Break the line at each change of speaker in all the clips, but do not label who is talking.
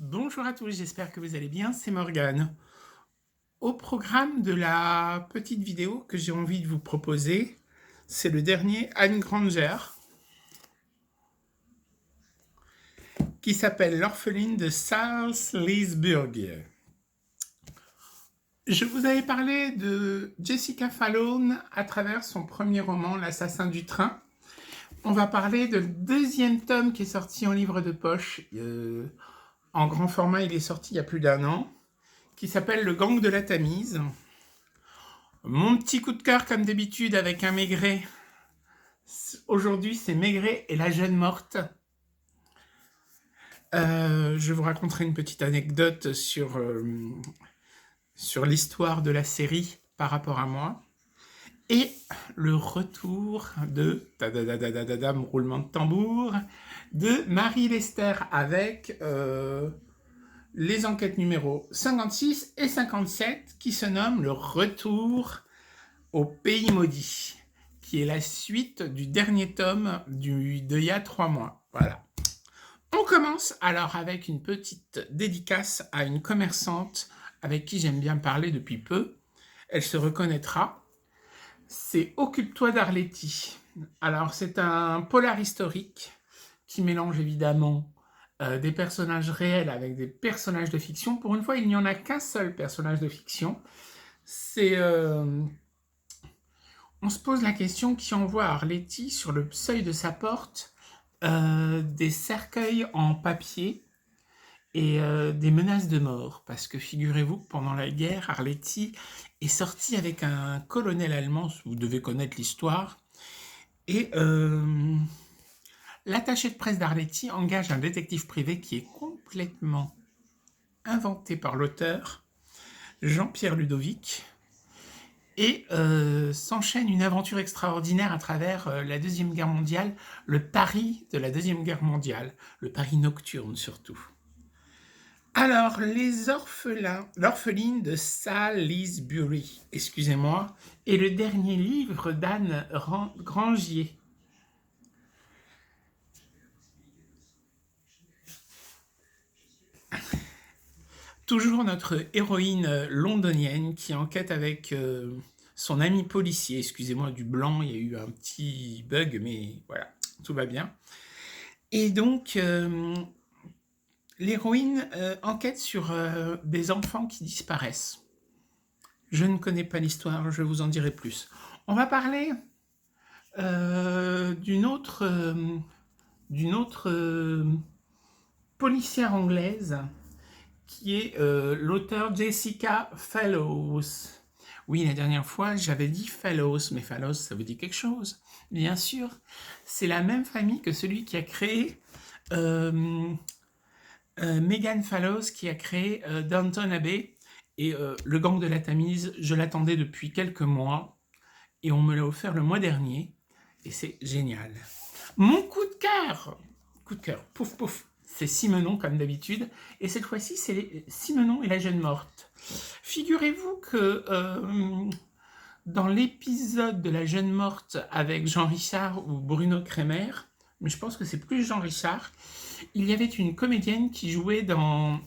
Bonjour à tous, j'espère que vous allez bien, c'est Morgane. Au programme de la petite vidéo que j'ai envie de vous proposer, c'est le dernier Anne Granger, qui s'appelle L'orpheline de Salzburg. Je vous avais parlé de Jessica Fallon à travers son premier roman, L'assassin du train. On va parler de deuxième tome qui est sorti en livre de poche. En grand format, il est sorti il y a plus d'1 an, qui s'appelle Le gang de la Tamise. Mon petit coup de cœur, comme d'habitude, avec un Maigret. Aujourd'hui, c'est Maigret et la jeune morte. Je vous raconterai une petite anecdote sur l'histoire de la série par rapport à moi. Et le retour de, roulement de tambour, de Marie Lester avec les enquêtes numéro 56 et 57 qui se nomment Le retour au pays maudit, qui est la suite du dernier tome d'il y a 3 mois. Voilà. On commence alors avec une petite dédicace à une commerçante avec qui j'aime bien parler depuis peu. Elle se reconnaîtra. C'est Occupe-toi d'Arletty. Alors c'est un polar historique qui mélange évidemment des personnages réels avec des personnages de fiction. Pour une fois, il n'y en a qu'un seul personnage de fiction. On se pose la question qui envoie à Arletty sur le seuil de sa porte des cercueils en papier et des menaces de mort. Parce que figurez-vous que pendant la guerre, Arletty est sorti avec un colonel allemand, vous devez connaître l'histoire, et l'attaché de presse d'Arletty engage un détective privé qui est complètement inventé par l'auteur, Jean-Pierre Ludovic, et s'enchaîne une aventure extraordinaire à travers la Deuxième Guerre mondiale, le Paris de la Deuxième Guerre mondiale, le Paris nocturne surtout. Alors, l'orpheline de Salisbury, excusez-moi, est le dernier livre d'Anne Grangier. Toujours notre héroïne londonienne qui enquête avec son ami policier. Excusez-moi du blanc, il y a eu un petit bug, mais voilà, tout va bien. Et donc, l'héroïne enquête sur des enfants qui disparaissent. Je ne connais pas l'histoire, je vous en dirai plus. On va parler d'une autre policière anglaise qui est l'auteur Jessica Fallon. Oui, la dernière fois, j'avais dit Fallon, mais Fallon, ça vous dit quelque chose? Bien sûr, c'est la même famille que celui qui a créé Megan Fallon, qui a créé Downton Abbey. Et le gang de la Tamise, je l'attendais depuis quelques mois, et on me l'a offert le mois dernier, et c'est génial. Mon coup de cœur, pouf pouf, c'est Simenon comme d'habitude, et cette fois-ci c'est Simenon et la jeune morte. Figurez-vous que dans l'épisode de la jeune morte avec Jean Richard ou Bruno Kremer, mais je pense que c'est plus Jean Richard, il y avait une comédienne qui jouait dans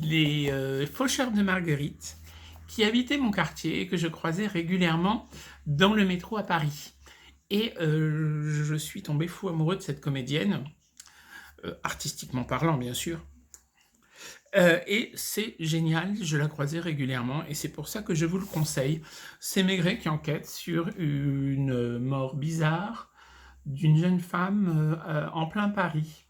les Faucheurs de Marguerite, qui habitait mon quartier et que je croisais régulièrement dans le métro à Paris. Et je suis tombé fou amoureux de cette comédienne, artistiquement parlant bien sûr. Et c'est génial, je la croisais régulièrement et c'est pour ça que je vous le conseille. C'est Maigret qui enquête sur une mort bizarre d'une jeune femme en plein Paris.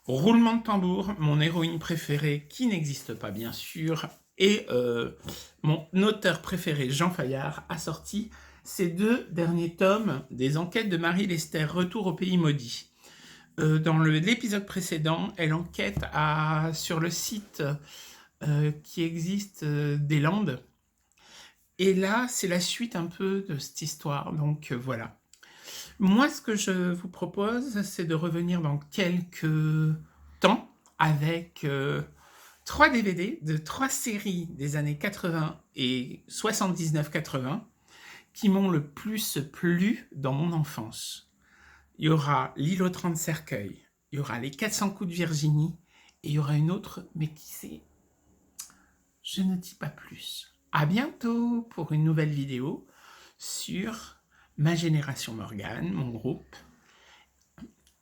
Roulement de tambour, mon héroïne préférée, qui n'existe pas bien sûr, et mon auteur préféré, Jean Fayard, a sorti ces 2 derniers tomes des enquêtes de Marie Lester, Retour au pays maudit. Dans l'épisode précédent, elle enquête sur le site qui existe des Landes. Et là, c'est la suite un peu de cette histoire, donc voilà. Moi, ce que je vous propose, c'est de revenir dans quelques temps avec 3 DVD de 3 séries des années 80 et 79-80 qui m'ont le plus plu dans mon enfance. Il y aura L'île aux 30 cercueils, il y aura Les 400 coups de Virginie Et il y aura une autre, mais qui sait? Je ne dis pas plus. À bientôt pour une nouvelle vidéo sur Ma Génération Morgane, mon groupe,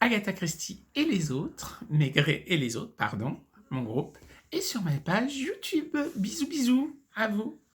Agatha Christie et les autres, Maigret et les autres, pardon, mon groupe, et sur ma page YouTube. Bisous bisous à vous.